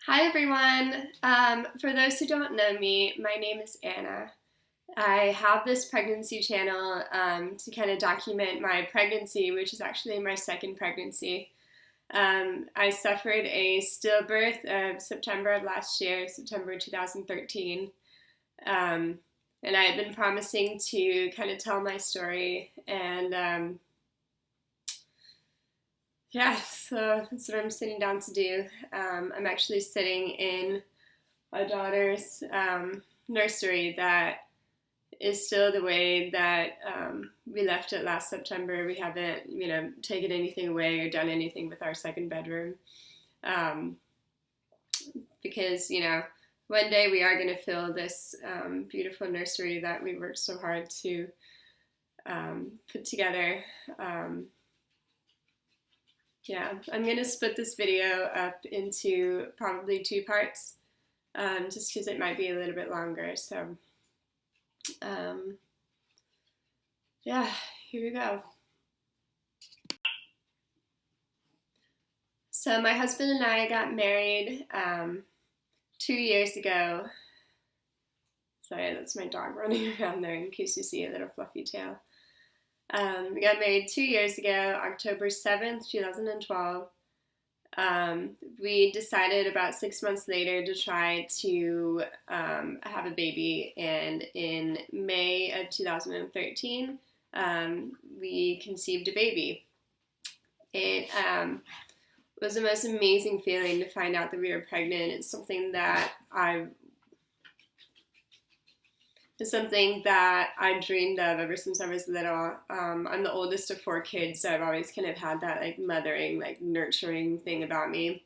Hi everyone! For those who don't know me, my name is Anna. I have this pregnancy channel to kind of document my pregnancy, which is actually my second pregnancy. I suffered a stillbirth of September of last year, September 2013. And I had been promising to kind of tell my story, and yeah, so that's what I'm sitting down to do. I'm actually sitting in a daughter's nursery that is still the way that we left it last September. We haven't, taken anything away or done anything with our second bedroom um, because, one day we are going to fill this beautiful nursery that we worked so hard to put together. Yeah, I'm going to split this video up into probably two parts, just because it might be a little bit longer. So, yeah, here we go. So my husband and I got married 2 years ago. Sorry, that's my dog running around there in case you see a little fluffy tail. We got married 2 years ago, October 7th, 2012. We decided about 6 months later to try to have a baby, and in May of 2013, we conceived a baby. It was the most amazing feeling to find out that we were pregnant. It's something that I dreamed of ever since I was little. I'm the oldest of four kids, so I've always kind of had that like mothering, like nurturing thing about me.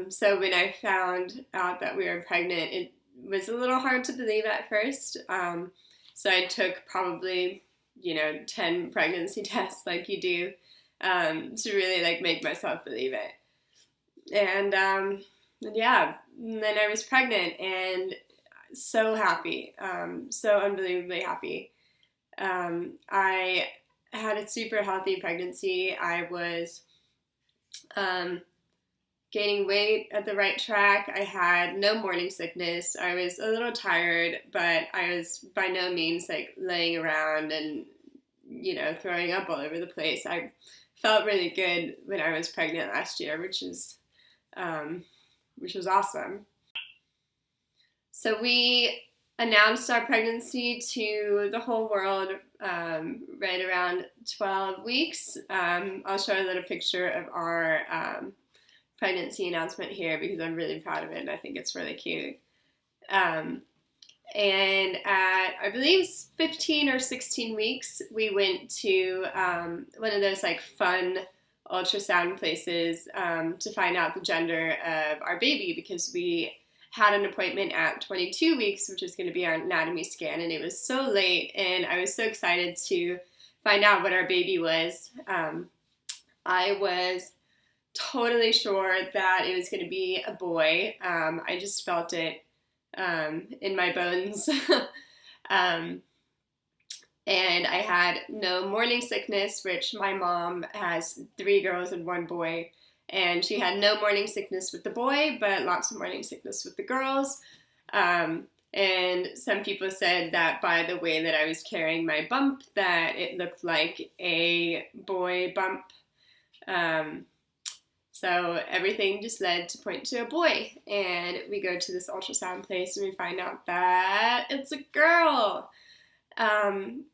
So when I found out that we were pregnant, it was a little hard to believe at first. So I took probably, 10 pregnancy tests like you do to really like make myself believe it. And yeah, and then I was pregnant and so happy, so unbelievably happy. I had a super healthy pregnancy. I was gaining weight at the right track. I had no morning sickness. I was a little tired, but I was by no means like laying around and, throwing up all over the place. I felt really good when I was pregnant last year, which was awesome. So we announced our pregnancy to the whole world right around 12 weeks. I'll show a little picture of our pregnancy announcement here because I'm really proud of it and I think it's really cute. And at, I believe, 15 or 16 weeks, we went to one of those like fun ultrasound places to find out the gender of our baby, because we had an appointment at 22 weeks, which was going to be our anatomy scan, and it was so late, and I was so excited to find out what our baby was. I was totally sure that it was going to be a boy. I just felt it in my bones. And I had no morning sickness, which my mom has 3 girls and 1 boy. And she had no morning sickness with the boy, but lots of morning sickness with the girls. And some people said that by the way that I was carrying my bump, that it looked like a boy bump. So everything just led to point to a boy. And we go to this ultrasound place and we find out that it's a girl,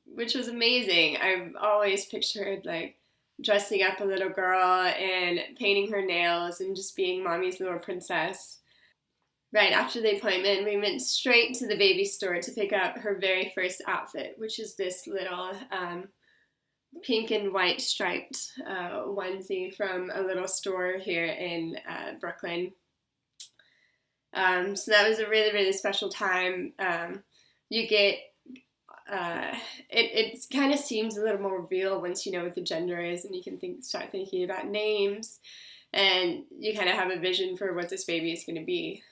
which was amazing. I've always pictured like dressing up a little girl and painting her nails and just being mommy's little princess. Right after the appointment, we went straight to the baby store to pick up her very first outfit, which is this little pink and white striped onesie from a little store here in Brooklyn. So that was a really, really special time. You get it kind of seems a little more real once you know what the gender is, and you can start thinking about names, and you kind of have a vision for what this baby is going to be.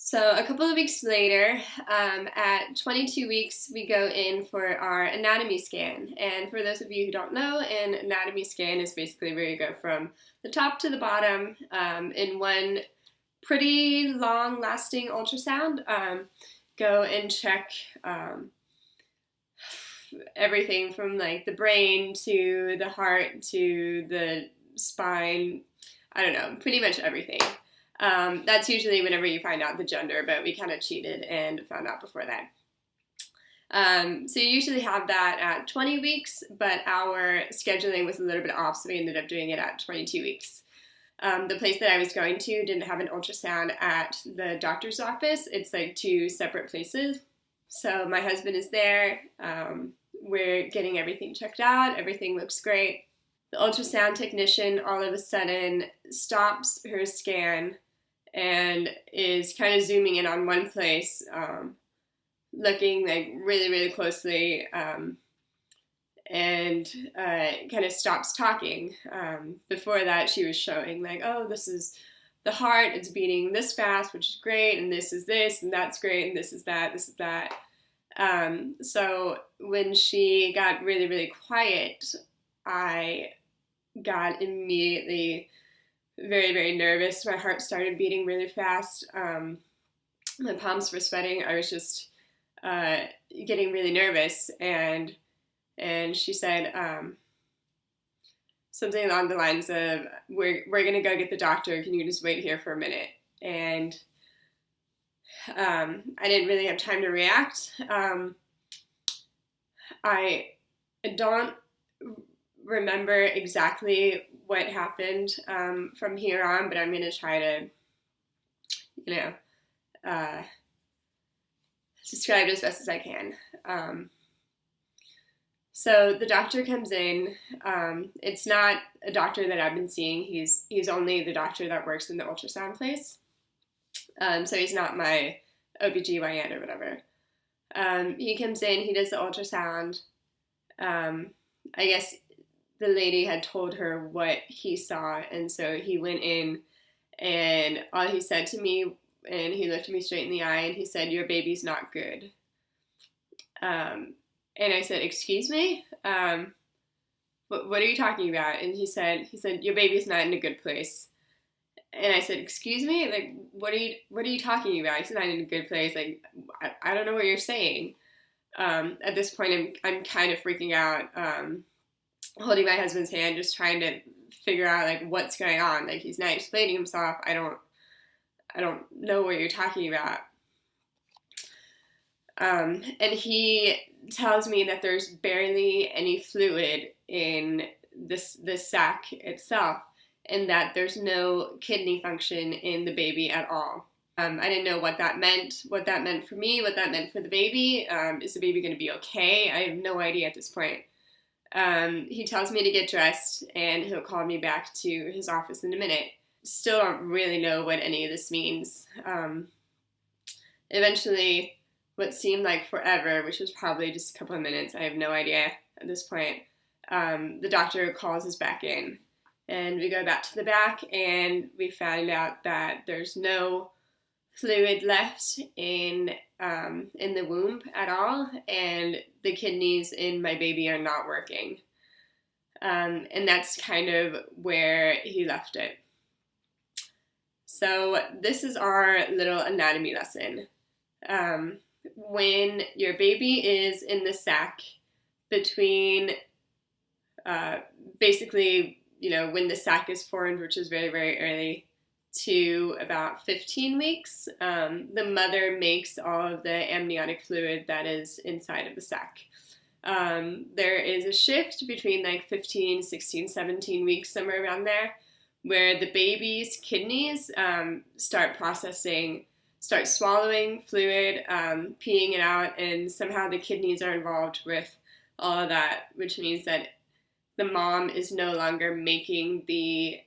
So a couple of weeks later, at 22 weeks, we go in for our anatomy scan. And for those of you who don't know, an anatomy scan is basically where you go from the top to the bottom in one pretty long-lasting ultrasound. Go and check everything from like the brain to the heart to the spine. I don't know, pretty much everything. That's usually whenever you find out the gender, but we kind of cheated and found out before that. So you usually have that at 20 weeks, but our scheduling was a little bit off, so we ended up doing it at 22 weeks. The place that I was going to didn't have an ultrasound at the doctor's office. It's like two separate places. So my husband is there. We're getting everything checked out. Everything looks great. The ultrasound technician all of a sudden stops her scan and is kind of zooming in on one place, looking like really, really closely, and kind of stops talking. Before that, she was showing like, oh, this is the heart, it's beating this fast, which is great, and this is this, and that's great, and this is that, this is that. So when she got really, really quiet, I got immediately very, very nervous. My heart started beating really fast. My palms were sweating. I was just getting really nervous, and she said something along the lines of, we're gonna go get the doctor, can you just wait here for a minute? And I didn't really have time to react. I don't remember exactly what happened from here on, but I'm gonna try to, describe it as best as I can. So the doctor comes in. It's not a doctor that I've been seeing. He's only the doctor that works in the ultrasound place. So he's not my OBGYN or whatever. He comes in, he does the ultrasound. I guess the lady had told her what he saw, and so he went in, and all he said to me, and he looked me straight in the eye, and he said, "Your baby's not good." And I said, "Excuse me? What are you talking about?" And he said, "Your baby's not in a good place." And I said, "Excuse me? Like, what are you talking about?" He's not in a good place. Like, I don't know what you're saying. At this point, I'm kind of freaking out, holding my husband's hand, just trying to figure out like what's going on. Like, he's not explaining himself. I don't know what you're talking about. And he tells me that there's barely any fluid in this sac itself, and that there's no kidney function in the baby at all. I didn't know what that meant for me, what that meant for the baby. Is the baby going to be okay? I have no idea at this point. He tells me to get dressed, and he'll call me back to his office in a minute. Still don't really know what any of this means. Eventually, what seemed like forever, which was probably just a couple of minutes, I have no idea at this point, the doctor calls us back in. And we go back to the back, and we find out that there's no fluid left in the womb at all, and the kidneys in my baby are not working. And that's kind of where he left it. So this is our little anatomy lesson. When your baby is in the sac between basically, when the sac is formed, which is very, very early, to about 15 weeks, the mother makes all of the amniotic fluid that is inside of the sac. There is a shift between like 15, 16, 17 weeks, somewhere around there, where the baby's kidneys start swallowing fluid, peeing it out, and somehow the kidneys are involved with all of that, which means that the mom is no longer making the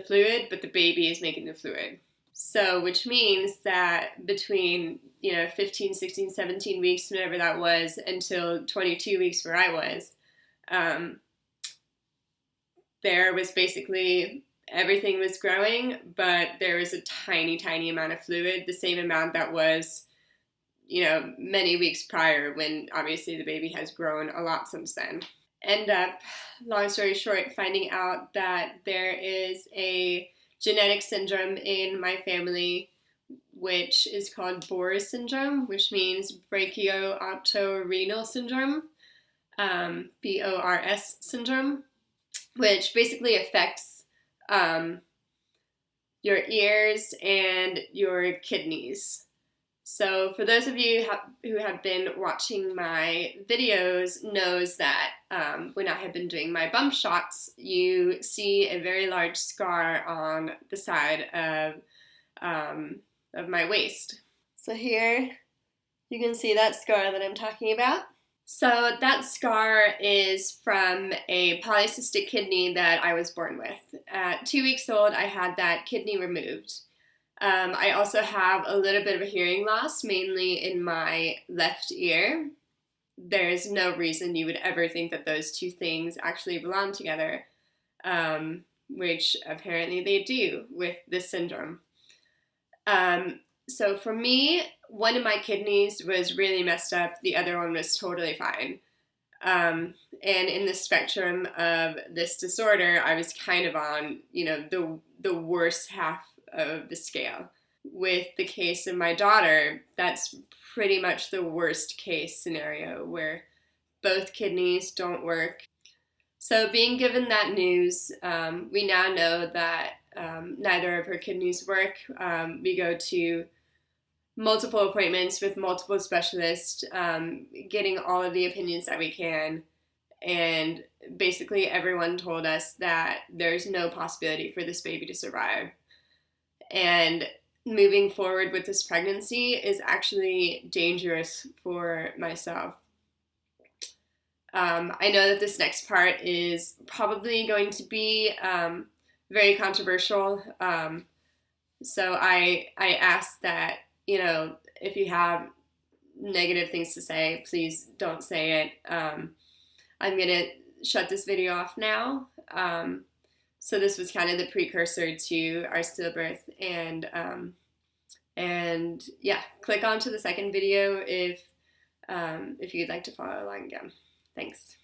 fluid, but the baby is making the fluid. So, which means that between, 15, 16, 17 weeks, whenever that was, until 22 weeks where I was, there was basically everything was growing, but there was a tiny, tiny amount of fluid, the same amount that was, you know, many weeks prior, when obviously the baby has grown a lot since then. End up, long story short, finding out that there is a genetic syndrome in my family, which is called Bohr syndrome, which means brachioautorenal syndrome, BORS syndrome, which basically affects your ears and your kidneys. So for those of you who have been watching my videos knows that when I have been doing my bump shots, you see a very large scar on the side of my waist. So here you can see that scar that I'm talking about. So that scar is from a polycystic kidney that I was born with. At 2 weeks old, I had that kidney removed. I also have a little bit of a hearing loss, mainly in my left ear. There's no reason you would ever think that those two things actually belong together, which apparently they do with this syndrome. So for me, one of my kidneys was really messed up. The other one was totally fine. And in the spectrum of this disorder, I was kind of on, you know, the worst half of the scale. With the case of my daughter, that's pretty much the worst case scenario, where both kidneys don't work. So being given that news, we now know that neither of her kidneys work. We go to multiple appointments with multiple specialists, getting all of the opinions that we can, and basically everyone told us that there's no possibility for this baby to survive. And moving forward with this pregnancy is actually dangerous for myself. I know that this next part is probably going to be very controversial, so I ask that, you know, if you have negative things to say, please don't say it. I'm gonna shut this video off now. So this was kind of the precursor to our stillbirth, and yeah, click on to the second video if you'd like to follow along again. Thanks.